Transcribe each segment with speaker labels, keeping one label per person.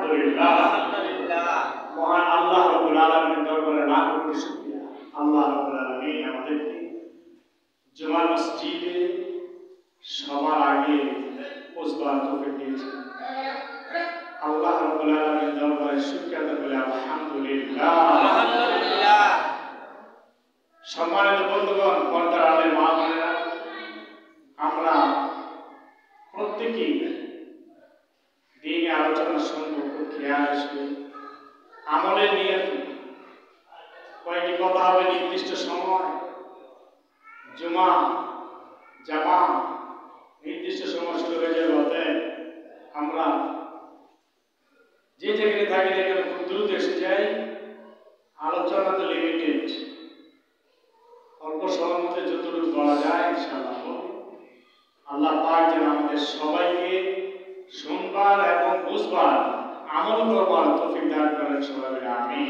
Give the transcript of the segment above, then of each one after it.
Speaker 1: আলহামদুলিল্লাহ। মহান আল্লাহ রাব্বুল আলামিনের দরবারে লাখ কোটি শুকরিয়া। আল্লাহ রাব্বুল আলামিন আমাদেরকে জুমার মসজিদে সবার আগে পৌঁছবার তৌফিক দিয়েছেন। আল্লাহ রাব্বুল আলামিনের দরবারে শুকরিয়া আদায় করে আলহামদুলিল্লাহ। সম্মানিত বন্ধুগণ, পর্দার আড়ালের মা বোনেরা, আমরা প্রত্যেকেই দিনে আলোচনা শুনবো, খুব খেয়াল আসবে। আমলের নিয়ত কয়েকটি কথা হবে নির্দিষ্ট সময়, জুমা জামা নির্দিষ্ট সময় শুরু হয়ে যাবে। অতএব আমরা যে যেখানে থাকি না কেন খুব দ্রুত এসে যাই। আলোচনা তো লিমিটেড, অল্প সময়ের মধ্যে যতটুকু বলা যায় ইনশাআল্লাহ। আল্লাহ পাক যেন আমাদের সবাইকে শুনবার এবং বুঝবার, আমল করবার তৌফিক দান করেন। সবাই বলে আমিন।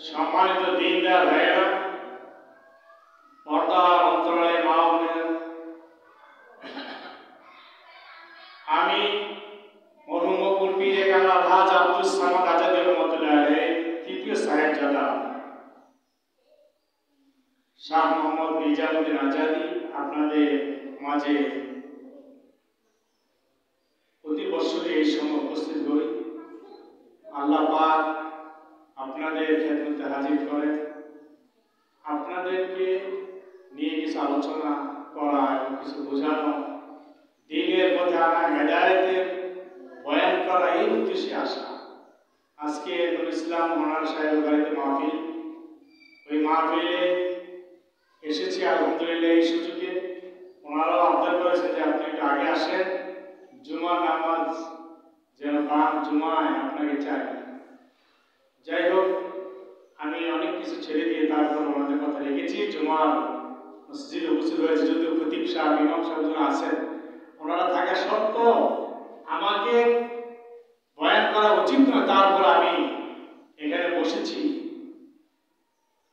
Speaker 1: সম্মানিত দিনদার ভাইয়েরা, পর্দার অন্তরালে মা বোনেরা, আমি মরহুম মকবুল পীরে কামরা আলহাজ আব্দুস সামাদ আজাদী রহমাতুল্লাহ আলাইহি তৃতীয় সাহেবজাদা শাহ মোহাম্মদ নিজামুদ্দিন আজাদী আপনাদের মাঝে প্রতি বছরই এই সময় উপস্থিত হই। আল্লাহ পাক আপনাদের খেদমতে হাজির করে আপনাদেরকে নিয়ে কিছু আলোচনা করা এবং কিছু বোঝানো, দ্বীনের পথে আনা, হেদায়েতের বয়ান করা, এই উদ্দেশ্যে আসা। আজকে নুরুল ইসলাম মনার সাহেবের বাড়িতে মাহফিল, ওই মাহফিলে এসেছি আলহামদুলিল্লাহ। এই সুযোগে ওনারাও আবদার করেছে যে আপনি একটু আগে আসেন, জুমার নামাজ যেন পান, জুমায় আপনাকে চাই। যাই হোক, আমি অনেক কিছু ছেড়ে দিয়ে তারপর ওনাদের কথা রেখেছি। জুমার মসজিদে উপস্থিত হয়েছে, যদিও খতিব সাহেব, ইমাম সাহেব আছেন, ওনারা থাকা সত্ত্বেও আমাকে বয়ান করা উচিত নয়, তারপর আমি এখানে বসেছি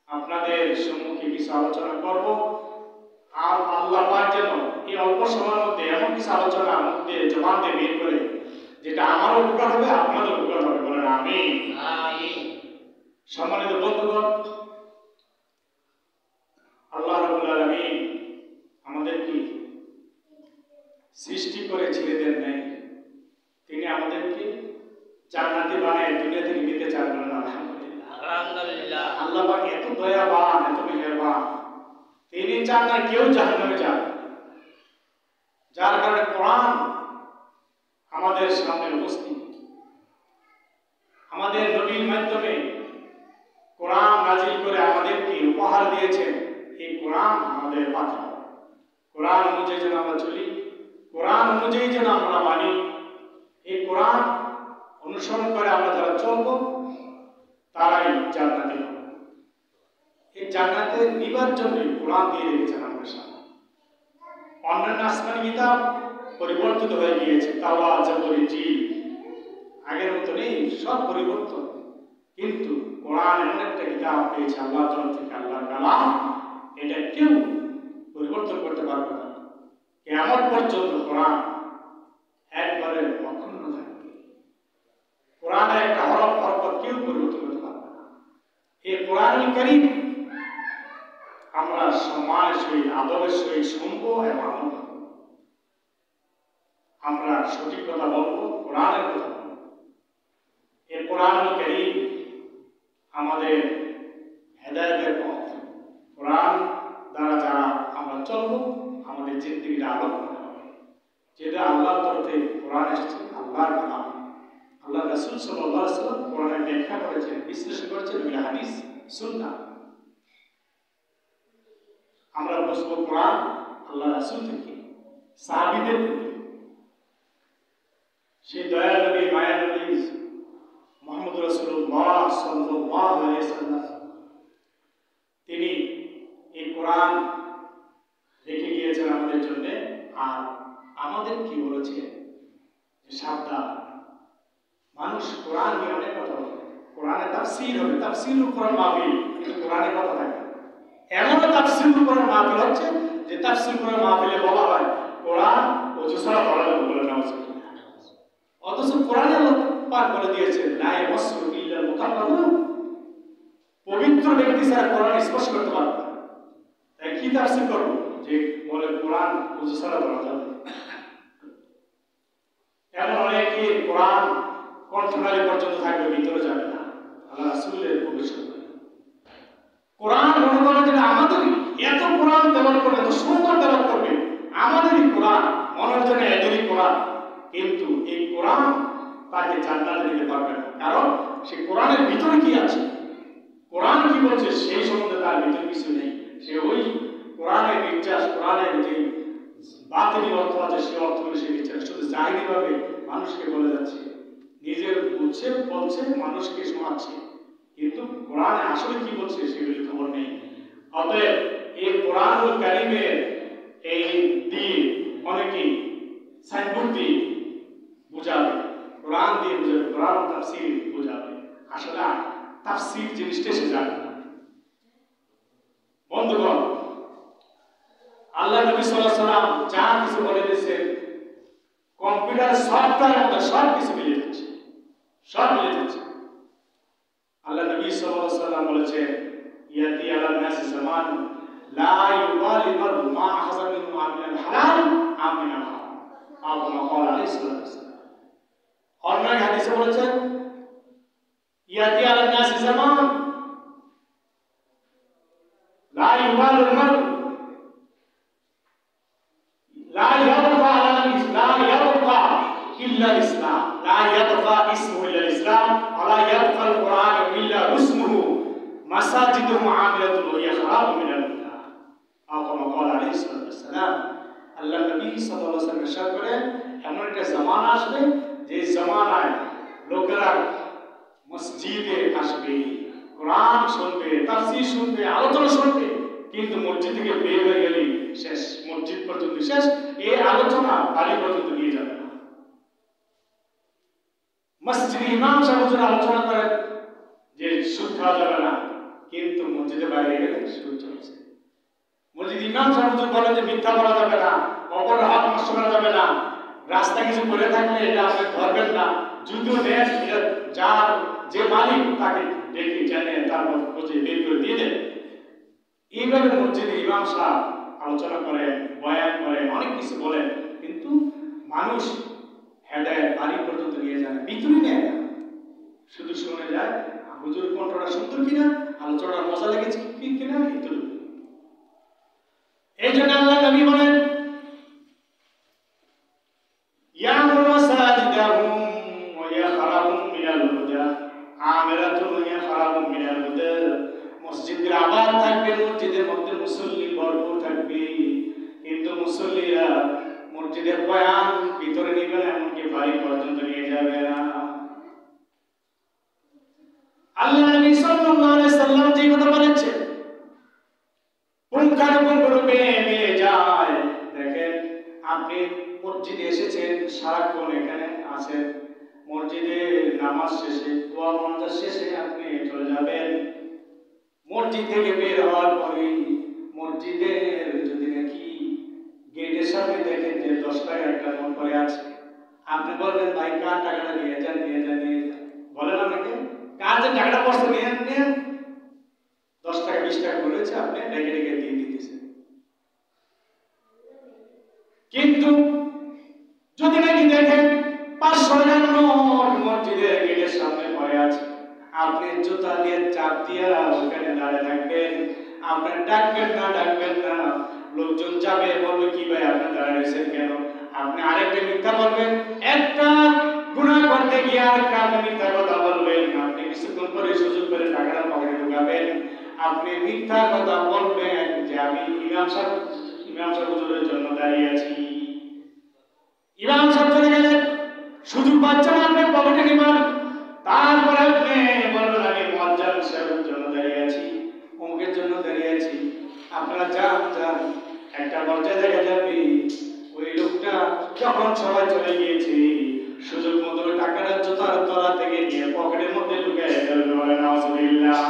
Speaker 1: আপনাদের সম্মুখে কিছু আলোচনা করব। আর আল্লাহ পাক যেন এই অল্প সময়ের মধ্যে এমন কিছু আলোচনা মধ্যে জবান দিয়ে বের করে যেটা আমারও উপকার হবে, আপনাদের উপকার হবে। বলেন আমিন। সম্মানিত বন্ধুগণ, আল্লাহ রাব্বুল আলামিন আমাদেরকে সৃষ্টি করে ছেড়ে দেন নাই, তিনি আমাদেরকে জান্নাতি বানায় দুনিয়া থেকে নিতে চান। বলেন আলহামদুলিল্লাহ। আল্লাহ পাক এত দয়াবান, এত মেহেরবান, তিনি চান না কেউ জাহান্নামে যাক। যার কারণে কোরআন আমাদের সামনে উপস্থিত, আমাদের নবীর মাধ্যমে কোরআন নাজিল করে আমাদেরকে উপহার দিয়েছেন। এই কোরআন আমাদের পাথর, কোরআন অনুযায়ী যেন আমরা চলি, কোরআন অনুযায়ী যেন আমরা মানি। এই কোরআন অনুসরণ করে আমরা যারা চলব তারাই জান্নাতি হবে। এই জান্নাতে নিবার জন্য কোরআন দিয়ে রেখেছেন আমাদের সামনে। অন্যান্য আসমানি কিতাব পরিবর্তিত হয়ে গিয়েছে, তাওরাত, জাবুর, ইনজিল আগের মতো নেই, সব পরিবর্তন। কিন্তু কোরআন এমন একটা কিতাব পেয়েছে আল্লাহ তরফ থেকে, আল্লাহর কালাম, এটা কেউ পরিবর্তন করতে পারবে না। কিয়ামত পর্যন্ত কোরআন একবারে অক্ষুণ্ণ থাকবে। কোরআনের একটা হরফ হরফ কেউ পরিবর্তন করতে পারবে না। এই কোরআনুল কারীম আমরা সম্মানের সহিত, আদবের সহিত শুনবো এবং আমল করব। আমরা সঠিক কথা বলবো, কোরআনের কথা বলবো। এই কোরআনুল কারীম আমাদের হেদায়েতের পথ। কোরআন দ্বারা যারা আমরা চলবো, আমাদের জিন্দেগিটা আলোকময় হবে। যেটা আল্লাহর তরফে কোরআন এসেছে, আল্লাহর কালাম। আল্লাহ রাসূল সাল্লাল্লাহু আলাইহি ওয়াসাল্লাম কোরআনের ব্যাখ্যা করেছেন, বিশ্লেষণ করেছেন হাদিস, সুন্নাহ। আমরা বুঝবো কোরআন আল্লাহ রাসূল থেকে, সাহাবীদের থেকে। সেই দয়াল নবী, মায়া নবী মুহাম্মদ রাসূলুল্লাহ সাল্লাল্লাহু আলাইহি ওয়াসাল্লাম, তিনি এই কোরআন রেখে গিয়েছেন আমাদের জন্য। আর আমাদের কি বলেছে যে সাবধান, মানুষ কোরআন নিয়ে অনেক কথা বলে, কোরআনে তাফসীর হবে, তাফসীরুল কোরআন মাহফিল, কিন্তু কোরআনে কথা থাকে। এমন তাফসীরুল কোরআন মাহফিল হচ্ছে যে তাফসীরুল কোরআন মাহফিলে বলা হয় কোরআন ওযু ছাড়া পড়া যাবে। বলে নাউজুবিল্লাহ। অথচ কোরআনে আল্লাহ পাক বলে দিয়েছেন লা ইয়ামাসসুহু ইল্লাল মুতাহহারুন, পবিত্র ব্যক্তি ছাড়া কোরআন স্পর্শ করতে পারবে না। তাই কি তাফসীর করব যে বলে কোরআন ওযু ছাড়া পড়া যাবে? এমন অনেকে কোরআন কণ্ঠনালী পর্যন্ত থাকবে, ভিতরে যাবে না। আল্লাহ রাসূলের ভবিষ্যৎবাণী। কোরআন মনে করেন যে আমাদেরই এত কোরআন তেলাওয়াত করবে, এত সুন্দর তেলাওয়াত করবে, আমাদেরই কোরআন, মনের জন্য এদেরই কোরআন, কিন্তু এই কোরআন তাকে জান্নাতে নিতে পারবে না। কারণ সে কোরআনের ভিতরে কি আছে, কোরআন কি বলছে সেই সম্বন্ধে তার ভিতরে কিছু নেই। সে ওই কোরআনের নির্যাস, কোরআনের যে বাতিল অর্থ আছে সে অর্থগুলো সে দিচ্ছে, শুধু জাহিরি ভাবে মানুষকে বলে যাচ্ছে, নিজের বুঝছে বলছে, মানুষকে শোনাচ্ছে, কিন্তু কোরআনে আসলে কি বলছে সেগুলি খবর নেই। অতএব এই কোরআনুল কারীমের এই দিয়ে অনেকেই সাইনবোর্ড দিয়ে বুঝাবে, কোরআন দিয়ে বুঝাবে, কোরআন তাফসীর বুঝাবে, আসলে তাফসীর জিনিসটা সে জানে না। বন্ধুগণ, আল্লাহ নবী সাল্লাল্লাহু আলাইহি ওয়াসাল্লাম যা কিছু বলে দিয়েছেন, কম্পিউটার সফটওয়্যারের মধ্যে সব কিছু মিলে যাচ্ছে, সব মিলে যাচ্ছে। আল্লাহ নবী সাল্লাল্লাহু আলাইহি ওয়াসাল্লাম বলেছেন ইয়াতি আলান নাসি জামান লা ইউবালি মারউ মা আখাযা মিনহু আমিনাল হালাল আম মিনাল হারাম, আও কামা ক্বালা আলাইহিস সালাতু ওয়াসসালাম। অন্য এক হাদিসে বলেছেন ইয়াতি আলান নাসি জামান লা ইউবালিল মারউ লা ইয়াবকা ইল্লা ইসলাম, লা ইয়াবকা ইসমু ইল্লা ইসলাম, ওয়া লা ইয়াবকা আল কুরআন ইল্লা রুসমুহু, মাসাজিদুহু আমিলাতুন ওয়া ইয়াখরাবু মিনাল বিদআ, আও কামা ক্বালা আলাইহিস সালাতু ওয়াসসালাম। আল্লাহ নবী সাল্লাল্লাহু আলাইহি ওয়াসাল্লাম ইরশাদ করেন, এমন একটা জামানা আসবে যে জামানায় লোকেরা মসজিদে আসবে, কোরআন শুনবে, তাফসীর শুনবে, আলোচনা শুনবে, কিন্তু মসজিদ থেকে বের হয়ে গেলে শেষ, মসজিদ পর্যন্ত শেষ, এই আলোচনা বাড়ি পর্যন্ত নিয়ে যাবে না। মসজিদে ইমাম সাহেব আলোচনা করেন যে সুদ খাওয়া যাবে না, কিন্তু মসজিদে বাইরে গেলে সুদ চলছে। মসজিদ ইমাম সাহেব বলেন যে মিথ্যা বলা যাবে না, অপরের হক নষ্ট করা যাবে না, রাস্তা কিছু করে থাকলে এটা আপনি ধরবেন না, যদিও নেন যার যে মালিক তাকে ডেকে জানে তারপর খুঁজে বের করে দিয়ে দেন। এইভাবে মসজিদে ইমাম সাহেব আলোচনা করেন, বয়ান করেন, অনেক কিছু বলেন, কিন্তু মানুষ হেদায়েত বাড়ি পর্যন্ত নিয়ে যায় না, ভিতরে নেয় না, শুধু শুনে যায় হুজুর কণ্ঠটা সুন্দর কিনা, আলোচনাটা মজা লেগেছে কিনা, কিন্তু এই জন্য আল্লাহ নবী বলেন ইয়ামুরু মাসাজিদাহুম ওয়া ইয়াখরাবুম মিনাল হুদা, আমিরাতুন ওয়া ইয়াখরাবুম মিনাল হুদা, মসজিদের আবাদ থাকবে, মসজিদের মধ্যে মুসল্লি ভরপুর থাকবে, কিন্তু মুসল্লিরা মসজিদের বয়ান ভিতরে নিবে না, এমনকি বাড়ি পর্যন্ত নিয়ে যাবে না। আল্লাহ নবী সাল্লাল্লাহু আলাইহি সাল্লাম যে কথা বলেছেন পুঙ্খানুপুঙ্খ রূপে মিলে যায়। দেখেন, আপনি মসজিদে এসেছেন, সারাক্ষণ এখানে আছেন, মসজিদে নামাজ শেষে, দোয়া মোনাজাত শেষে আপনি চলে যাবেন, মসজিদ থেকে বের হওয়ার পরে মসজিদের যদি নাকি গেটের সামনে দেখেন যে 10 টাকা একটা নোট পড়ে আছে, আপনি বলবেন ভাই কার টাকাটা নিয়ে যান, নিয়ে যান, নিয়ে যান, বলেন আপনাকে কার যে টাকাটা পড়ছে নিয়ে নেন, 10 টাকা 20 টাকা বলেছে, আপনি ডেকে ডেকে দিয়ে দিতেছেন। কিন্তু যদি নাকি দেখেন 500 টাকার নোট মসজিদের গেটের সামনে পড়ে আছে, আপনি জুতা দিয়ে চাপ দিয়ে ওখানে দাঁড়িয়ে থাকবেন, আপনি ডাকবেন না, লোকজন যাবে, বলবে কি ভাই আপনি দাঁড়িয়ে রয়েছেন কেন, আপনি আরেকটা মিথ্যা বলবেন, একটা গুনাহ করতে গিয়ে আরেকটা আপনি মিথ্যা কথা বলবেন, আপনি কিছুক্ষণ পরে সুযোগ করে টাকাটা পকেটে ঢুকাবেন, আপনি মিথ্যা কথা বলবেন যে আমি ইমাম সাহেব হুজুরের জন্য দাঁড়িয়ে আছি, ইমাম সাহেব চলে গেলেন, সুযোগ পাচ্ছেন আপনি পকেটে নিবেন, তারপরে আপনি বলবেন আমি মুয়াজ্জিন সাহেবের জন্য দাঁড়িয়ে আছি, অমুকের জন্য দাঁড়িয়ে আছি। আপনারা যান, একটা পর্যায়ে দেখা যাবে ওই লোকটা যখন সবাই চলে গিয়েছে, সুযোগ মতো টাকাটা জুতার তলা থেকে নিয়ে পকেটের মধ্যে ঢুকায় ফেলবে, বলে নাউজুবিল্লাহ।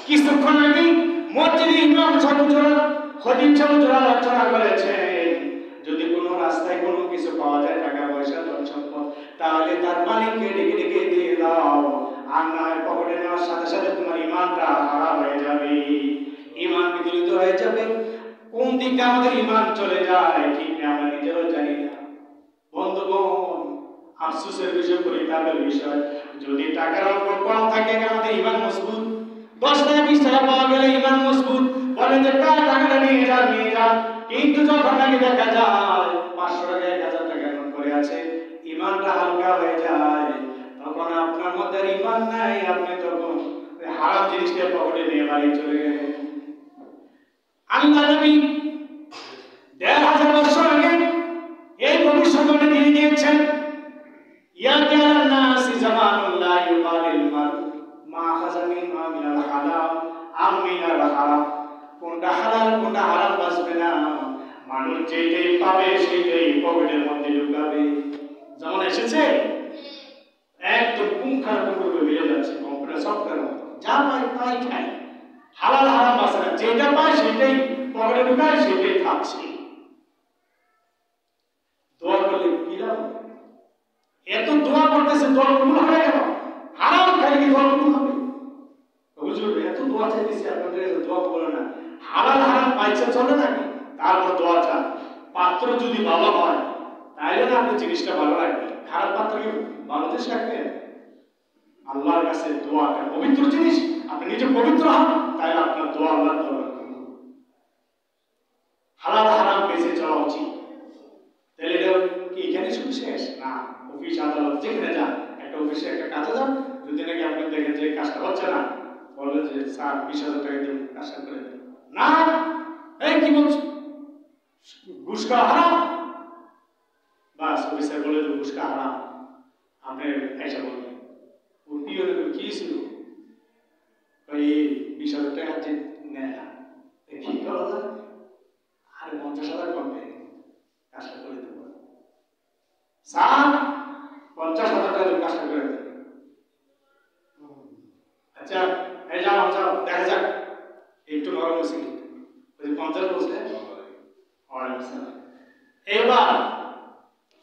Speaker 1: কিছুক্ষণ আগে মসজিদে ইমাম সাহেব খতিব সাহেব আলোচনা করেছেন, যদি কোনো রাস্তায় কোনো কিছু পাওয়া যায়, টাকা পয়সা ধন সম্পদ, তাহলে আর না হয় পকেটে নেওয়ার সাথে সাথে তোমার ইমানটা হারা হয়ে যাবে, ইমান বিদরিত হয়ে যাবে। কোন দিকে আমাদের ইমান চলে যায় ঠিক না আমরা নিজেও জানি না। বন্ধুগণ, আফসোসের বিষয়, পরিতাপের বিষয়, যদি টাকার অঙ্ক কম থাকে আমাদের ইমান মজবুত, 10 টাকা 20 টাকা পাওয়া গেলে ইমান মজবুত, বলে যে টাকাটা নিয়ে যান, কিন্তু যখন নাকি দেখা যায় 500 টাকা 1000 টাকা নোট করে আছে, ইমানটা হালকা হয়ে যায়, তখন আপনার মধ্যে ইমান নাই, আপনি তখন হারাম জিনিসটা পকেটে নিয়ে বাড়ি চলে গেলেন। আল্লাহ নবী 1500 বছর আগে এই ভবিষ্যৎবাণী দিয়ে গিয়েছেন, ইয়াতি আলান নাসি জামানুন লা ইউকালিল মার মা খাযা মিনহা মিনাল হালাল আম মিনাল হারাম। কোনটা হালাল কোনটা হারাম বাঁচবে না, মানুষ যেটাই পাবে সেটাই পকেটের মধ্যে ঢুকাবে। যেমন এসেছে একদম পুঙ্খানুপুঙ্খভাবে মিলে যাচ্ছে, কম্পিউটার সফটওয়্যার মতো, যা পাই তাই খাই, হালাল হারাম বাঁচে না, যেটা পায় সেটাই পকেটে ঢুকায়, সেটাই খাচ্ছে। দোয়া করলে কি লাভ? এত দোয়া করতেছে, দোয়া কবুল হবে কেন? হারাম খাইলে কি দোয়া কবুল হবে? হুজুর এত দোয়া চাইতেছি আপনাদের, দোয়া কবুল না, হালাল হারাম পাইছে চলে নাকি? তারপর দোয়া চান, পাত্র যদি ভালো হয় তাইলে না আপনি জিনিসটা ভালো রাখবেন, খারাপ পাত্রকে ভালো দেশ রাখবেন। আল্লাহর কাছে দোয়াটা পবিত্র জিনিস, আপনি নিজে পবিত্র হন, তাইলে আপনার দোয়া আল্লাহর দরবারে কবুল। হালাল হারাম বেঁচে চলা উচিত। তাহলে কি এখানে শুধু শেষ না? অফিস আদালত যেখানে যান, একটা অফিসে একটা কাজে যান, যদি নাকি আপনি দেখেন যে কাজটা হচ্ছে না, বলবেন যে স্যার 20,000 টাকা দিন কাজটা করে দেন। না, এই কি বলছো, ঘুষ খাওয়া হারাম? বাস অফিসার বলে যে ঘুষ খাওয়া হারাম, আপনি এসে বলবেন কি ছিল ওই 20,000 টাকা যে নেয় না, কি করা যায়? আর 50,000 কমবে, কাজটা করে দেবো স্যার, 50,000 টাকা কাজটা করে দেবো। আচ্ছা এই যাও দেখা যাক, একটু নরম হয়েছে, 50 বলছে, এবার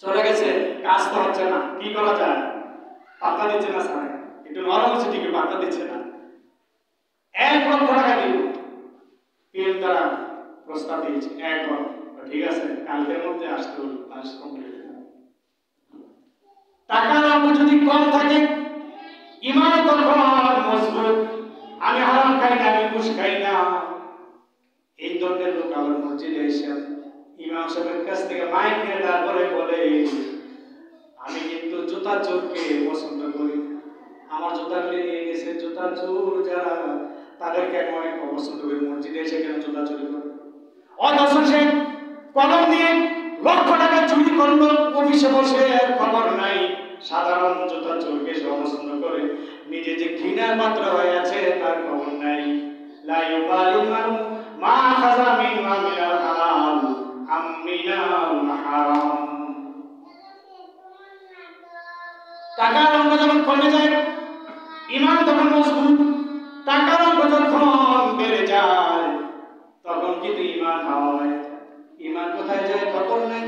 Speaker 1: চলে গেছে, কাজ তো হচ্ছে না, কি করা যায়? পাত্তা দিচ্ছে না স্যার, একটু নরম হচ্ছে ঠিকই, পাত্তা দিচ্ছে না। 1 লক্ষ টাকা দিব, পিএম দ্বারা প্রস্তাব দিয়েছে 1 লক্ষ, ঠিক আছে কালকের মধ্যে আসতে হবে, কাজ কমপ্লিট। টাকার অঙ্ক যদি কম থাকে, ইমান তখন মজবুত, আমি হারাম খাই না, আমি ঘুষ খাই না। এই ধরনের লোক আমার মসজিদে এসে ইমাম সাহেবের কাছ থেকে মাইক নিয়ে তারপরে বলে, আমি কিন্তু জুতা চোরকে পছন্দ করি, আমার জুতাগুলি নিয়ে গেছে জুতা চোর যারা, তাদেরকে আমি অনেক অপছন্দ করি, মসজিদে এসে কেন জুতা চুরি করে? অথচ সে কলম দিয়ে লক্ষ টাকা চুরি করলো, অফিসে বসে খবর নাই। সাধারণ জুতা চোরকে সে অপছন্দ করে, নিজে যে ঘৃণার পাত্র হয়ে আছে তার খবর নাই। লা ইউবালিল মারু মা খাযা মিনহা মিনাল হালাল আম মিনাল হারাম। টাকার অঙ্ক যখন কমে যায়, ইমান তখন মজবুত। টাকার অঙ্ক যখন বেড়ে যায়, তখন কিন্তু ইমান হয়। ইমান কোথায় যায় খবর নাই,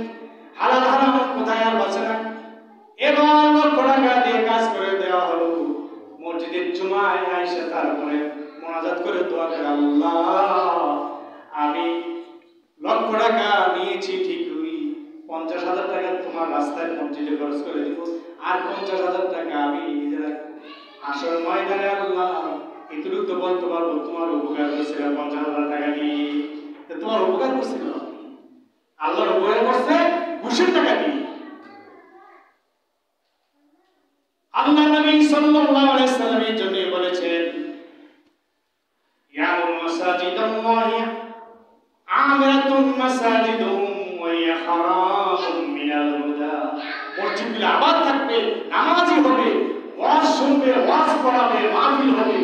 Speaker 1: হালাল হারাম কোথায় আর বাঁচে না। এবার লক্ষ টাকা দিয়ে কাজ করে দেওয়া হলো, মসজিদের জুমায় আইসা তারপরে মোনাজাত করে দোয়া করে, আল্লাহ আমি লক্ষ টাকা নিয়েছি ঠিকই, 50,000 টাকা তোমার রাস্তায় মসজিদে খরচ করে দিব, আর 50,000 টাকা আমি নিজে রাখবো। আসল ময়দানে আল্লাহ এটুকু তো বলতে পারবো তোমার উপকার করছিল 50,000 টাকা দিয়ে, তোমার উপকার করছিল, আল্লাহর উপকার করছে ঘুষের টাকা দিয়ে। আল্লাহ নবী সাল্লাল্লাহু আলাইহি সাল্লাম এই জন্য বলেছেন, ইয়ামুল মাসাজিদাল্লাহি আমিরাতুন মাসাজিদুহুম ওয়া হিয়া হারামুম মিনাল হুদা। মসজিদগুলো আবাদ থাকবে, নামাজি হবে, ওয়াজ শুনবে, ওয়াজ করাবে, মাহফিল হবে,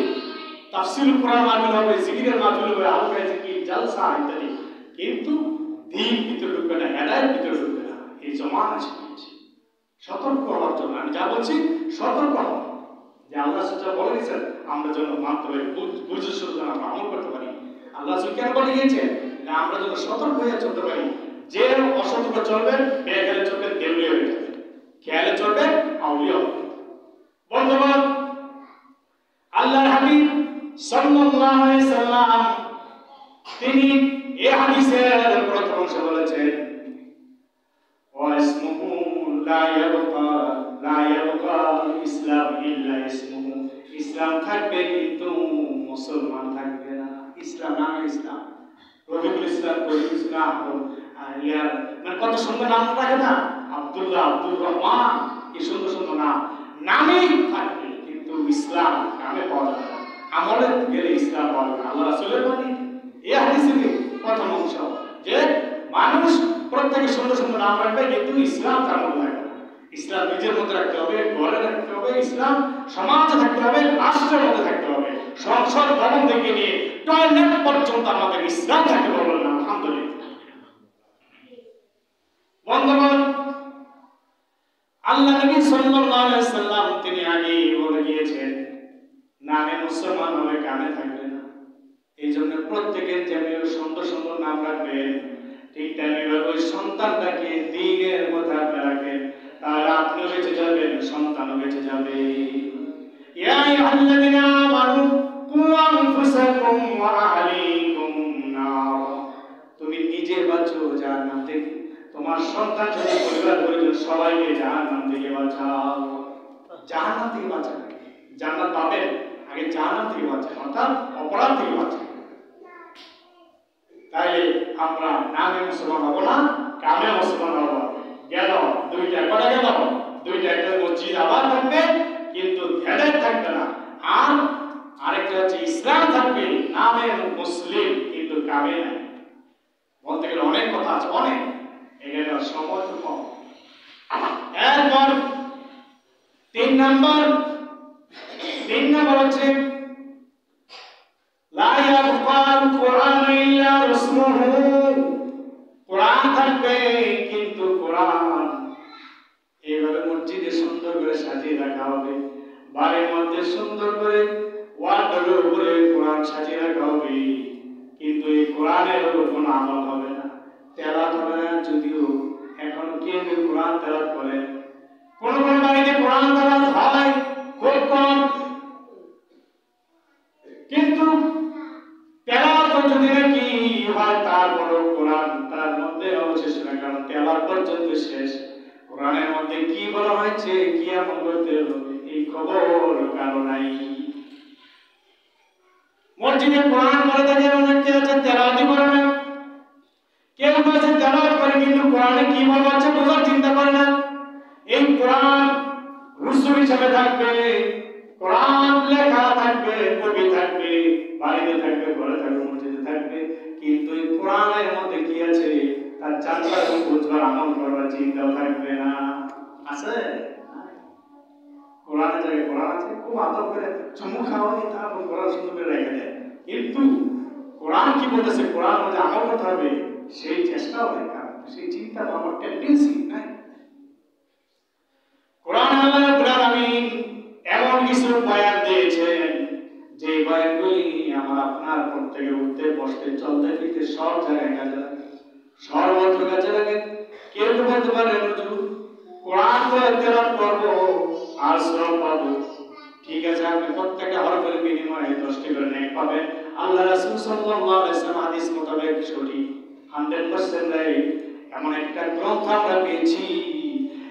Speaker 1: তাফসীর কোরআন মাহফিল হবে, জিকিরের মাহফিল হবে, আলোচনা জিকির জালসা ইত্যাদি, কিন্তু দ্বীন ভিতরে ঢুকবে না, হেদায়েত ভিতরে ঢুকবে না। এই জমানা শিখিয়েছে, সতর্ক হওয়ার জন্য। আমি যা বলছি সতর্ক হওয়া, যে আল্লাহ যা বলে দিয়েছেন আমরা যেন মানতে পারি, বুঝে শুধু যেন আমরা আমল করতে পারি। আল্লাহ কেন বলে দিয়েছেন না আমরা যেন সতর্ক হয়ে চলতে পারি। যে অসতর্ক চলবেন, বেখেয়ালে চলবেন, দেউলিয়া হয়ে যাবে, খেয়ালে চলবেন, আউলিয়া হবে। বন্ধুগণ, লা ইয়াবকা ইসলাম ইল্লা ইসমুহু, ইসলাম থাকবে কিন্তু মুসলমান থাকবে না। ইসলাম নামে ইসলাম, রফিকুল ইসলাম, রফিকুল ইসলাম, মানে কত সুন্দর নাম রাখে না, আব্দুল্লাহ, আব্দুর রহমান, কি সুন্দর সুন্দর নাম, নামেই থাকবে কিন্তু ইসলাম নামে পাওয়া যাবে না, আমলে গেলে ইসলাম পাওয়া যাবে না। আল্লাহ রাসূলের বাণী এই হাদিসে প্রথম অংশ যে মানুষ প্রত্যেকে সুন্দর সুন্দর নাম রাখবে কিন্তু ইসলাম তার মধ্যে থাকবে না। ইসলাম নিজের মধ্যে রাখতে হবে, ঘরে রাখতে হবে, ইসলাম সমাজে থাকতে হবে, রাষ্ট্রের মধ্যে থাকতে হবে, সংসদ ভবন থেকে নিয়ে টয়লেট পর্যন্ত আমাদের ইসলাম থাকতে পারবে না। আলহামদুলিল্লাহ। বন্ধুগণ, আল্লাহ নবী সাল্লাল্লাহু আলাইহি সাল্লাম তিনি আগেই বলে গিয়েছেন নামে মুসলমান হবে, কামে থাকবে না। এই জন্য প্রত্যেকের যেমন সুন্দর সুন্দর নাম রাখবেন, ঠিক তেমনি ওই সন্তানটাকে দ্বীনের মধ্যে রাখবেন, তাহলে আপনিও বেঁচে যাবেন, সন্তানও বেঁচে যাবে। ইয়া আইয়ুহাল্লাযীনা আমানু কু আনফুসাকুম ওয়া আহলিকুম নার, তুমি নিজে বাঁচো জাহান্নাম থেকে, তোমার সন্তান যদি পরিবার পরিজন সবাইকে জাহান্নাম থেকে বাঁচাও। জাহান্নাম থেকে বাঁচান, জান্নাত পাবেন, আগে জাহান্নাম থেকে বাঁচান, অর্থাৎ অপরাধ থেকে বাঁচান। তাইলে আমরা নামে মুসলমান হবো না, কামে মুসলমান হবো। গেল দুইটা, কটা গেল দুইটা, একটা মসজিদ আবার থাকবে কিন্তু হেদায়েত থাকবে না, আর আরেকটা হচ্ছে ইসলাম থাকবে, নামে মুসলিম কিন্তু কামে নাই। বলতে গেলে অনেক কথা আছে, অনেক, এখানে সময় তো কম। এরপর তিন নম্বর হচ্ছে লা ইয়াবকাল কুরআন ইল্লা রাসূলুহু, কোরআন থাকবে কিন্তু কোরআন এইভাবে মসজিদে সুন্দর করে সাজিয়ে রাখা হবে, বাড়ির মধ্যে সুন্দর করে ওয়ার্ডের উপরে কোরআন সাজিয়ে রাখা হবে, কিন্তু এই কোরআনের উপর কোনো আমল হবে না, তেলাওয়াত হবে না। যদিও এখন কেউ কেউ কোরআন তেলাওয়াত করে, কোন কোন বাড়িতে কোরআন তেলাওয়াত হয় খুব কম, কিন্তু তেলাওয়াত যদি নাকি হয় তারপরও কোরআন তার মধ্যে অবশেষ না, কারণ তেলাওয়াত পর্যন্ত শেষ। কোরআনের মধ্যে কি বলা হয়েছে, কি আমল করতে হবে এই খবর কারো নাই। মসজিদে কোরআন পড়ে থাকে, অনেকে আছে তেলাওয়াতই করে না, কেউ আছে তেলাওয়াত করে কিন্তু কোরআনে কি বলা আছে বোঝার চিন্তা করে না। এই কোরআন রসুল হিসেবে থাকবে, কোরআন লেখা থাকবে, কবি থাকবে, বাড়িতে থাকবে, ঘরে থাকবে, মসজিদে থাকবে, কিন্তু এই কোরআনের মধ্যে কি আছে তার জানবার এবং বুঝবার, আমল করার চিন্তাও থাকবে না। আছে কোরআনের জায়গায় কোরআন আছে, খুব আদব করে চুমু খাওয়াই তারপর কোরআন সুন্দর করে রেখে দেয়, কিন্তু কোরআন কি বলতেছে, কোরআন মধ্যে আমল করতে হবে সেই চেষ্টাও নেই, সেই চিন্তা ভাবনার টেন্ডেন্সি নাই। কোরআন আল্লাহ রাব্বুল আলামিন এমন কিছু বয়ান দিয়েছেন যে বয়ানগুলি আমার আপনার প্রত্যেকে উঠতে বসতে চলতে ফিরতে সব জায়গায় কাজে লাগে, সর্বত্র কাজে লাগে। কেউ তো বলতে পারেন হুজুর কোরআন তো তেলাওয়াত করবো আর সওয়াব পাবো, ঠিক আছে, আপনি প্রত্যেকটা হরফের বিনিময়ে 10টি করে নেক পাবেন। আল্লাহ রাসূল সাল্লাল্লাহু আলাইহি ওয়াসাল্লাম হাদিস মোতাবেক সঠিক 100% রাইট। এমন একটা গ্রন্থ আমরা পেয়েছি,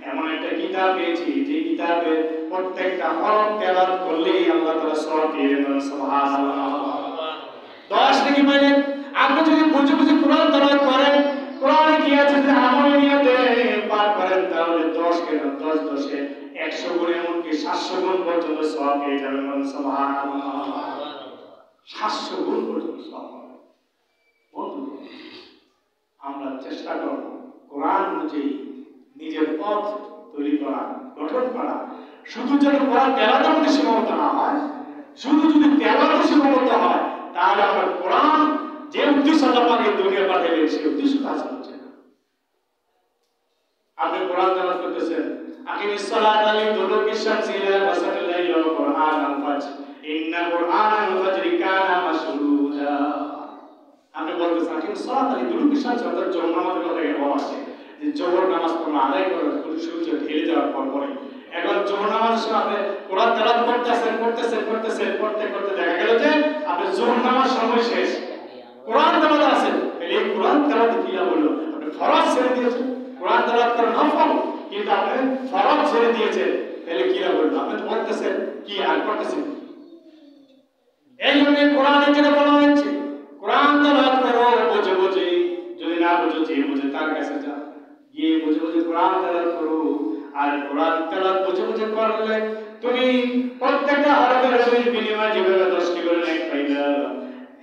Speaker 1: এমন একটা কিতাব পেয়েছি যে কিতাবে প্রত্যেকটা হরফ তেলাওয়াত করলেই আল্লাহ তাআলা সওয়াব দিয়ে দেন। সুবহানাল্লাহ। 10 নাকি মানে আপনি যদি বুঝে বুঝে কোরআন তেলাওয়াত করেন, কোরআনে কি আছে যে আমল নিয়তে পাঠ করেন, তাহলে 10 কেন 10 10 এ 100 গুণ, এমনকি 700 গুণ পর্যন্ত সওয়াব পেয়ে যাবেন। সুবহানাল্লাহ। 700 গুণ পর্যন্ত সওয়াব পাবেন। বন্ধু, আমরা চেষ্টা করব কোরআন অনুযায়ী নিজের পথ তৈরি করা, গঠন করা। শুধু যেন কোরআন তেলাওয়াতের মধ্যে সীমাবদ্ধ না হয়, শুধু যদি তেলাওয়াতে সীমাবদ্ধ হয় তাহলে আমরা কোরআন যে উদ্দেশ্য আল্লাহ পাক এই দুনিয়া পাঠাইলেন সেই উদ্দেশ্য হাসিল হচ্ছে না। আপনি কোরআন তেলাওয়াত করতেছেন, আকিমিস সালাতা লিদুলুকি শামসি ইলা গাসাকিল লাইলি ওয়াল কুরআনাল ফাজর ইন্না কুরআনাল ফাজরি কানা মাশহুদা। আপনি বলতেছেন আকিমিস সালাতা লিদুলুকি শামসি, অর্থাৎ জোহর নামাজের কথা এখানে বলা আছে যে জোহর নামাজ তোমরা আদায় করো সূর্য ঢেলে যাওয়ার পরে। এখন জোহর নামাজের সময় আপনি কোরআন তেলাওয়াত করতে করতে দেখা গেল যে আপনি জোহর নামাজ সময় শেষ, কোরআন তেলাওয়াত আছে, তাহলে এই কোরআন তেলাওয়াত কি লাভ হলো? আপনি ফরজ ছেড়ে দিয়েছেন। কোরআন তেলাওয়াত করা নফল, কিন্তু আপনি ফরজ ছেড়ে দিয়েছেন, তাহলে কি লাভ হলো? আপনি তো বলতেছেন কি আর করতেছেন। এই জন্য কোরআনে যেটা বলা হয়েছে, কোরআন তেলাওয়াত করো বুঝে বুঝে, যদি না বুঝো যে বুঝে তার কাছে যাও, গিয়ে বুঝে বুঝে কোরআন তেলাওয়াত করো। আর কোরআন তেলাওয়াত বুঝে বুঝে করলে তুমি প্রত্যেকটা হরফের বিনিময়ে যেভাবে 10টি করে নেক পাইবা,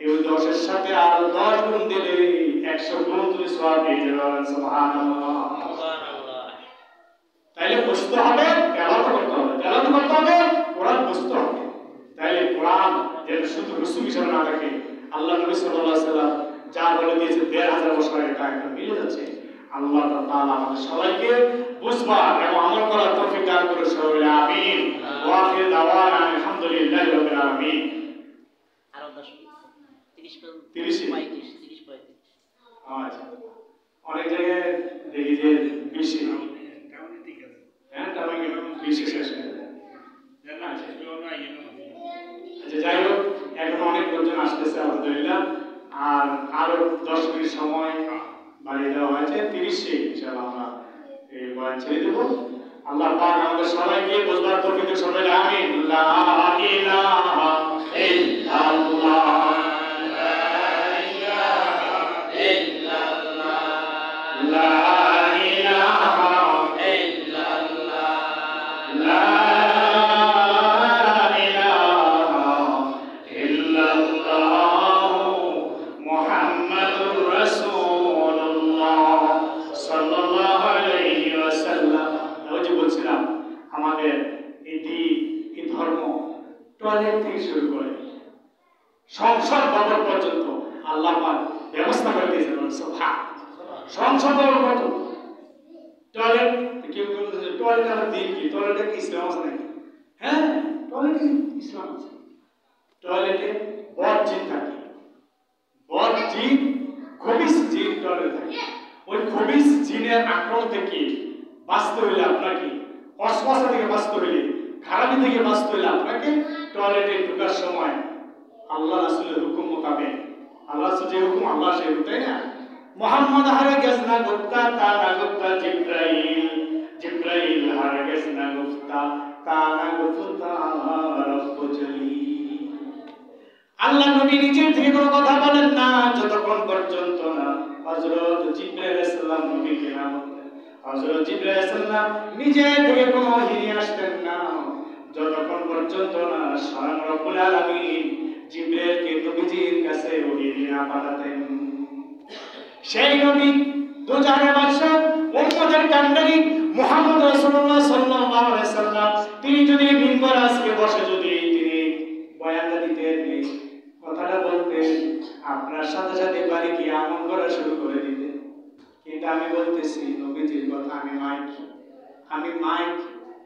Speaker 1: এই 10-এর সাথে আরো 10 গুণ দিলে 100 গুণ তুমি সওয়াব পেয়ে যাবে। সুবহানাল্লাহ। তাইলে বুঝতে হবে, তেলাওয়াত করতে হবে, তেলাওয়াত করতে হবে, কোরআন বুঝতে হবে। তাইলে কোরআন যে শুধু রসুল হিসেবে না থাকে, আল্লাহ নবী সাল্লাল্লাহু আলাইহি সাল্লাম যা বলে দিয়েছে 1500 বছর আগে তা একদম মিলে যাচ্ছে। আল্লাহ তাআলা আমাদের সবাইকে বুঝবার এবং আমল করার তৌফিক দান করুন। সবাই আমিন। ওয়া আখির দাওয়ানা আলহামদুলিল্লাহি রাব্বিল আলামিন।
Speaker 2: আরো 10 30
Speaker 1: 30
Speaker 2: 35
Speaker 1: আচ্ছা, অনেক জায়গায় দেখি যে বেশি হ্যাঁ তাহলে বেশি শেষ করে দেয়। আচ্ছা, যাই হোক, এখন অনেক লোকজন আসতেছে আলহামদুলিল্লাহ। আর আরো 10 মিনিট সময় বাড়িয়ে দেওয়া হয়েছে, 30-এ ইনশাআল্লাহ আমরা এই বয়ান ছেড়ে দেব। আল্লাহ পাক আমাদের সবাইকে বুঝবার তৌফিক দেন। সবাই আমিন। লা ইলাহা ইল্লাল্লাহ, লা ইলাহা ইল্লাল্লাহ, লা ইলাহা ইল্লাল্লাহ, লা ইলাহা ইল্লাল্লাহ, মুহাম্মাদুর রাসূলুল্লাহ সাল্লাল্লাহু আলাইহি ওয়াসাল্লাম। ওই যে বলছিলাম, আমাদের এই ধর্ম টয়লেট থেকে শুরু করে সংসদ ভবন পর্যন্ত আল্লাহ পাক ব্যবস্থা করে দিয়েছেন। সংসদ ভবন পর্যন্ত টয়লেট, কেউ কেউ টয়লেট আমার দিন কি, টয়লেটে কি ইসলাম আছে নাকি? হ্যাঁ, টয়লেটে ইসলাম আছে। টয়লেটে বদ জিন থাকে, বদ জিন, খবিস জিন টয়লেটে থাকে। ওই খবিস জিনের আক্রমণ থেকে বাঁচতে হইলে আপনাকে, অস্পষ্ট থেকে বাঁচতে হইলে, খারাপি থেকে বাঁচতে হইলে আপনাকে টয়লেটে ঢোকার সময় আল্লাহ রাসূলের হুকুম মোতাবেক, আল্লাহ রাসূল যে হুকুম আল্লাহ সেই হুকুম, তাই না? মোহাম্মদ হারে গেছ না গুপ্তা, তা না গুপ্তা জিব্রাইল হারে গেছ না গুপ্তা, তা না গুপ্তা রব্বুল জলিল। আল্লাহ নবী নিজের থেকে কোনো কথা বলেন না যতক্ষণ পর্যন্ত না হযরত জিবরাইল আলাইহিস সালাম নবীকে না বলতেন। হযরত জিবরাইল আলাইহিস সালাম নিজে থেকে কোনো ওহী নিয়ে আসতেন না যতক্ষণ পর্যন্ত না স্বয়ং রব্বুল আলামিন জিবরাইলকে নবীজির কাছে ওহী নিয়ে পাঠাতেন। সেই নবী দুজাহানের বাদশা, উম্মতের কান্ডারি মুহাম্মদ রাসূলুল্লাহ সাল্লাল্লাহু আলাইহি ওয়াসাল্লাম, তিনি যদি মিম্বর আজকে বসে যদি তিনি বয়ানটা দিতেন, কথাটা বলতেন, আপনার সাথে সাথে বাড়ি কি আমল করা শুরু করে দিতেন। কিন্তু আমি বলতেছি নবীজির কথা, আমি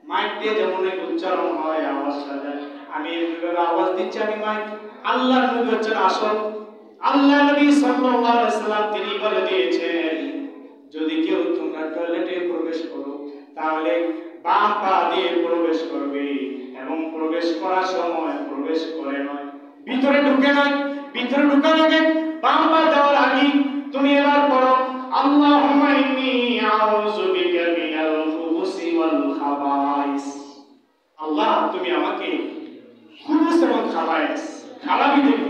Speaker 1: মাইক দিয়ে যেমন উচ্চারণ হয়, আওয়াজটা যায়, আমি এইভাবে আওয়াজ দিচ্ছি, আমি মাইক। আল্লাহর নবী হচ্ছেন আসল। আল্লাহ নবী সাল্লাল্লাহু আলাইহি ওয়াসাল্লাম তিনি বলে দিয়েছেন, যদি কেউ তোমরা টয়লেটে প্রবেশ করো তাহলে বাম পা দিয়ে প্রবেশ করবে এবং প্রবেশ করার সময় প্রবেশ করে নয়, ভিতরে ঢুকে নয়। ভিতরে ঢুকার আগে বাম পা দেওয়ার আগে তুমি এবার পড়ো, আল্লাহুম্মা ইন্নী আউযু বিকা মিনাল খুবুসি ওয়াল খাবাইস। আল্লাহ, তুমি আমাকে খুবুস এবং খাবাইস, খারাপি থেকে,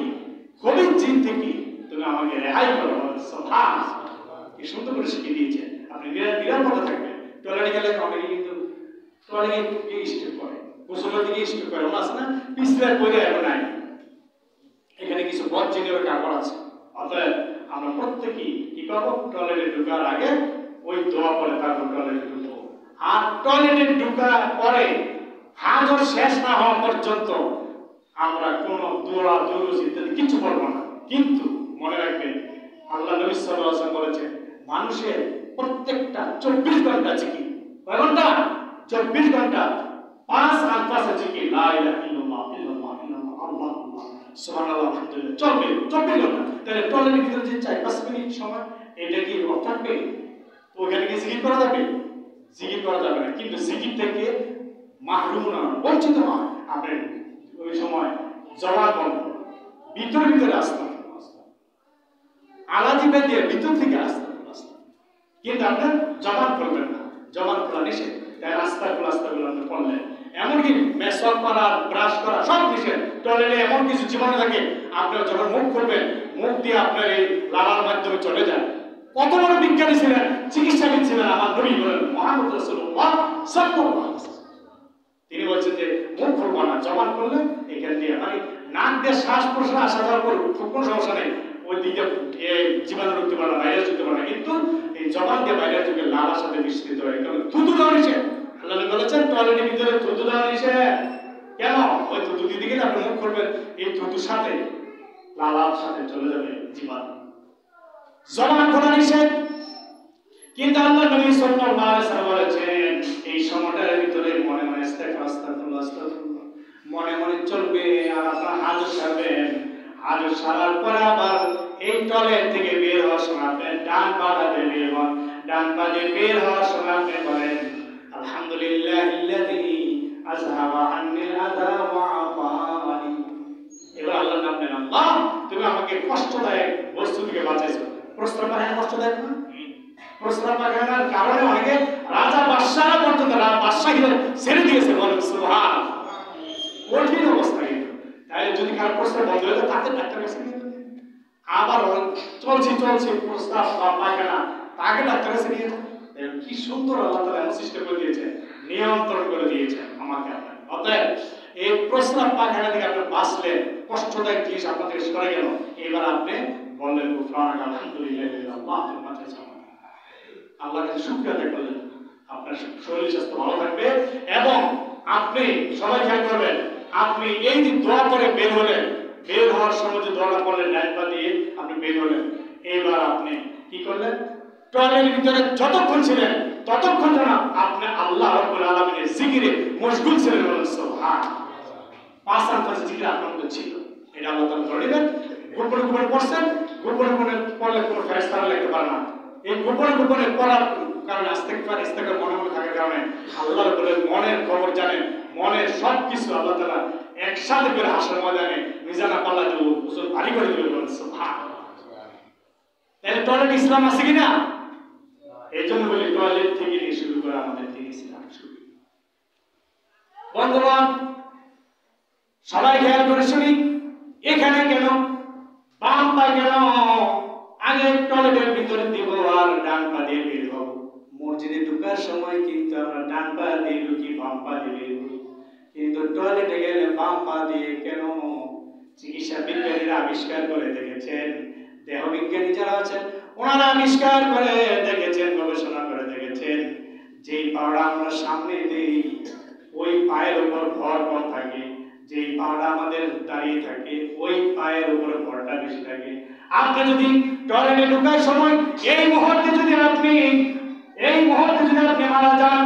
Speaker 1: খবিস জিন থেকে তুমি আমাকে রেহাই করো। সুবহানাল্লাহ, কি সুন্দর করে শিখিয়ে দিয়েছেন। আপনি নিরাপদে থাকবেন। টয়লেটে গেলে অনেকে কিন্তু টয়লেটে গিয়ে স্টেপ করে, গোসলের দিকে স্টেপ করে, ওরা আছে না পিছলে পড়ে এখন নাই। এখানে কিছু বদ জিনের কাপড় আছে। অতএব আমরা প্রত্যেকেই কি করবো, টয়লেটে ঢোকার আগে ওই দোয়া পড়ে তারপর টয়লেটে ঢুকবো। আর টয়লেটে ঢোকার পরে হাজর শেষ না হওয়া পর্যন্ত আমরা কোনো দোয়া দুরূদ ইত্যাদি কিছু পড়বো না। কিন্তু মনে রাখবেন, আল্লাহ নবী সাল্লাল্লাহু আলাইহি ওয়াসাল্লাম বলেছেন, মানুষের প্রত্যেকটা 24 ঘন্টা জিকির। কয় ঘন্টা? 24 ঘন্টা 5 আলফাজ জিকির, লা ইলাহা ইল্লাল্লাহ ইল্লাল্লাহ ইল্লাল্লাহ আল্লাহ আল্লাহ সুবহানাল্লাহ আলহামদুলিল্লাহ চলবে 24 ঘন্টা। তাহলে টয়লেটের ভিতরে যে 4-5 মিনিট সময়, এটা কি রোগ থাকবে? তো ওখানে কি জিকির করা যাবে? জিকির করা যাবে না। কিন্তু জিকির থেকে মাহরুম না, বঞ্চিত হয়। আপনি ওই সময় জবান বন্ধ, ভিতরে আসতে আলাজি বেঁধে ভিতর থেকে আসতে, কিন্তু আপনার জবান করবেন না। জবান খোলা নিষেধ, তাই আস্তাগফিরুল্লাহ আস্তাগফিরুল্লাহ আপনি পড়লেন। এমনকি মেসওয়াক করা, ব্রাশ করা সব নিষেধ। টয়লেটে এমন কিছু জীবাণু থাকে, আপনি যখন মুখ খুলবেন মুখ দিয়ে আপনার এই লালার মাধ্যমে চলে যায়। কত বড় বিজ্ঞানী ছিলেন, চিকিৎসাবিদ ছিলেন আমার নবী বলেন মুহাম্মদ রাসূলুল্লাহ সাল্লাল্লাহু আলাইহি ওয়াসাল্লাম। তিনি বলছেন যে মুখ খুলবা না, জবান করলে এখান দিয়ে মানে নাক দিয়ে শ্বাস প্রশ্বাস আসা যাওয়ার পর কোনো সমস্যা নেই, ওই দিকে জীবাণু ঢুকতে পারে না, ভাইরাস ঢুকতে পারে না, কিন্তু এই জবান দিয়ে ভাইরাস ঢুকে লালার সাথে মিশ্রিত হয়। কারণ থুতু দেওয়া নিষেধ। আল্লাহ নবী বলেছেন টয়লেটের ভিতরে থুতু দেওয়া নিষেধ। কেন? ওই থুতু দিতে গেলে আপনি মুখ করবেন, এই থুতুর সাথে লালার সাথে চলে যাবে জীবাণু। জবান খোলা নিষেধ। কিন্তু আল্লাহ নবী সাল্লাল্লাহু আলাইহি ওয়াসাল্লাম বলেছেন এই সময়টার ভিতরে মনে মনে আস্তাগফিরুল্লাহ আস্তাগফিরুল্লাহ মনে মনে চলবে, আর আপনার হাজত সারবেন। হাজত সারার পরে আবার এই টয়লেট থেকে বের হওয়ার সময় আপনি ডান পাটা দিয়ে বের হন। ডান পা দিয়ে বের হওয়ার সময় আপনি বলেন আলহামদুলিল্লাহিল্লাযী আযহাবা আন্নিল আযা ওয়া আফানি। এবার আল্লাহর নাম নেন, আল্লাহ তুমি আমাকে কষ্টদায়ক বস্তু থেকে বাঁচাইছো। প্রস্রাব পায়খানা কষ্টদায়ক না? প্রস্রাব পায়খানার কারণে অনেকে রাজা বাদশাহরা পর্যন্ত বাদশাহী ছেড়ে দিয়েছে, বলেন সুবহানাল্লাহ। কঠিন অবস্থা। তাই যদি কারো প্রস্রাব বন্ধ হয়ে যায় তাকে ডাক্তার কাছে নিয়ে যাবে। আবার চলছে প্রস্রাব বা পায়খানা, তাকে ডাক্তার কাছে নিয়ে যাবে। কি সুন্দর আল্লাহ তাআলা এমন সিস্টেম করে দিয়েছেন, নিয়ন্ত্রণ করে দিয়েছেন আমাকে আপনাকে। অতএব এই প্রস্রাব পায়খানা থেকে আপনি বাঁচলেন, কষ্টদায়ক জিনিস আপনার থেকে সরে গেল। এবার আপনি বললেন গুফরানাকা আলহামদুলিল্লাহ, আল্লাহ বাঁচাইছেন। আল্লাহর কাছে শুকরিয়া আদায় করলেন, আপনার শরীর স্বাস্থ্য ভালো থাকবে। এবং আপনি সবাই খেয়াল করবেন, আপনি এই যে দোয়া করে বের হলেন, বের হওয়ার সময় যে দোয়াটা করলেন ডান পা দিয়ে আপনি বের হলেন, এবার আপনি কি করলেন? টয়লেটের ভিতরে যতক্ষণ ছিলেন ততক্ষণ যেন আপনি আল্লাহ রাব্বুল আলামিনের জিকিরে মশগুল ছিলেন, বলেন সুবহানাল্লাহ। পাঁচ আনফাস জিকির আপনার মধ্যে ছিল, এটা আল্লাহ তাআলা ধরে নেবেন। গোপনে গোপনে পড়ছেন, গোপনে গোপনে পড়লে কোনো ফেরেশতারা লিখতে পারে না। এই গোপনে গোপনে পড়ার কারণে ইস্তেগফার মনে মনে থাকার কারণে আল্লাহ বলে মনের খবর জানেন, মনের সব কিছু আল্লাহ তাআলা একসাথে করে হাসর ময়দানে মিজানা পাল্লা দিয়ে ওজন ভারী করে দিবেন, বলেন সুবহানাল্লাহ। তাহলে টয়লেট ইসলাম আছে কিনা? এই জন্য বলি টয়লেট থেকে নিয়ে শুরু করে আমাদের থেকে ইসলাম শুরু। বন্ধুগণ সবাই খেয়াল করে শুনি, এখানে কেন বাম পা কেন আগে টয়লেটের ভিতরে দিব আর ডান পা দিয়ে বের হব? মসজিদে ঢোকার সময় কিন্তু আমরা ডান পা দিয়ে ঢুকি, বাম পা দিয়ে বের হই, কিন্তু টয়লেটে গেলে বাম পা দিয়ে কেন? চিকিৎসা বিজ্ঞানীরা আবিষ্কার করে দেখেছেন, দেহ বিজ্ঞানী যারা আছেন ওনারা আবিষ্কার করে দেখেছেন, গবেষণা করে দেখেছেন, যেই পাটা আমরা সামনে দেই ওই পায়ের উপর ভর কম থাকে, যেই পাটা আমাদের দাঁড়িয়ে থাকে ওই পায়ের উপরে ভরটা বেশি থাকে। আপনি যদি টয়লেটে ঢোকার সময় এই মুহূর্তে যদি আপনি মারা যান,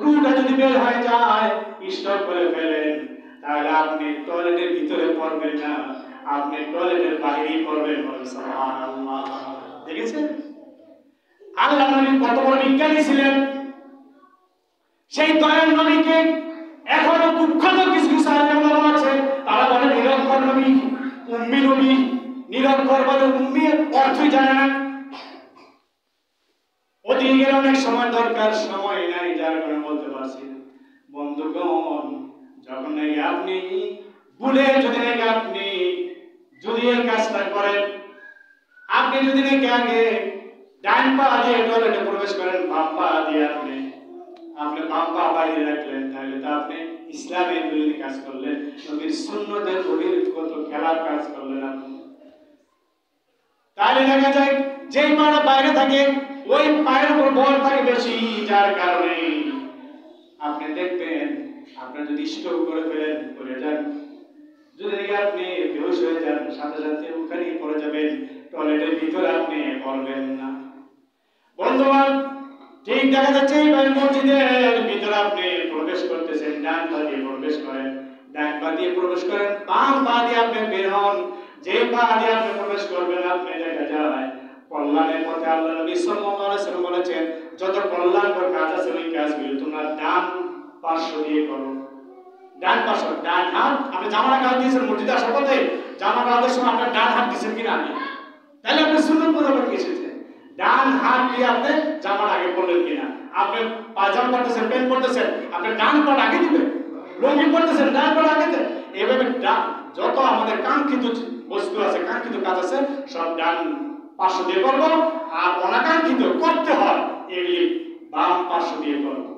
Speaker 1: রুহটা যদি বের হয়ে যায়, স্টপ করে ফেলেন, তাহলে আপনি টয়লেটের ভিতরে পড়বেন না, আপনি টয়লেটের বাইরেই পড়বেন, বলেন সুবহানাল্লাহ। দেখেছেন আল্লাহ নবী কত বড় বিজ্ঞানী ছিলেন। সেই দয়াল নবীকে এখনো কুখ্যাত কিছু কিছু আলেম আছে, তারা বলে নিরক্ষর নবী, উম্মি নবী। নিরক্ষর বলে উম্মি অর্থই জানে না। ওদিকে অনেক সময় দরকার, সময় নাই, যার কারণে বলতে পারছি না। বন্ধুগণ যখন নাকি আপনি ভুলে আপনি যদি এই কাজটা করেন, আপনি যদি নাকি আগে ডান পা দিয়ে টয়লেটে প্রবেশ করেন, বাম পা দিয়ে আপনি বাম পা বাইরে রাখলেন, তাহলে তো আপনি ইসলামের বিরোধী কাজ করলেন, নবীর সুন্নতের বহির্গত খেলার কাজ করলেন আপনি। তাহলে দেখা যায় যেই পাটা বাইরে থাকে ওই পায়ের উপর বল থাকে বেশি, যার কারণে আপনি দেখবেন আপনি যদি স্ট্রোক করে ফেলেন, পড়ে যান, যদি আপনি বেহুশ হয়ে যান, সাথে সাথে ওখানেই পড়ে যাবেন, টয়লেটের ভিতরে আপনি পড়বেন না। বন্ধুগণ ঠিক দেখা যাচ্ছে এইবার মসজিদের ভিতরে আপনি প্রবেশ করতেছেন, ডান পা দিয়ে প্রবেশ করেন, ডান পা দিয়ে প্রবেশ করেন, বাম পা দিয়ে আপনি বের হন। যে পা দিয়ে আপনি প্রবেশ করবেন আপনি দেখা যায় কল্যাণের পথে। আল্লাহ নবী সাল্লাল্লাহু আলাইহি ওয়াসাল্লাম বলেছেন যত কল্যাণকর কাজ আছে ওই কাজগুলো তোমরা ডান পার্শ্ব দিয়ে করো। ডান পার্শ্ব, ডান হাত। আপনি জামাটা গায়ে দিয়েছেন মসজিদে আসার পথে, জামা গায়ের সময় আপনার ডান হাত দিয়েছেন কিনা? তাহলে আপনি সুন্নত মোতাবেক এসেছেন। ডান হাত দিয়ে আপনি জামার আগে পড়লেন কিনা, আপনি পায়জামা পরতেছেন, প্যান্ট পরতেছেন, আপনি ডান পা আগে দিবেন, লুঙ্গি পরতেছেন ডান পা আগে দেন। এভাবে যত আমাদের কাঙ্ক্ষিত বস্তু আছে, কাঙ্ক্ষিত কাজ আছে, সব ডান পার্শ্ব দিয়ে করবো, আর অনাকাঙ্ক্ষিত করতে হয় এগুলি বাম পার্শ্ব দিয়ে করবো।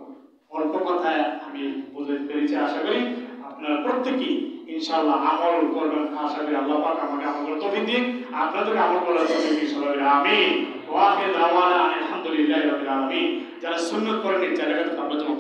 Speaker 1: অল্প কথায় আমি বুঝতে পেরেছি, আশা করি আপনারা প্রত্যেকেই ইনশাআল্লাহ আমল করবেন। আশা করি আল্লাহ পাক আমাকে আমল করার তৌফিক দিন, আপনাদেরকে আমল করার তৌফিক দিন। আমিন। ওয়া আখিরু দাওয়ানা আলহামদুলিল্লাহি রাব্বিল আলামিন। যারা সুন্নাত পড়েন, যারা কাবলাতুল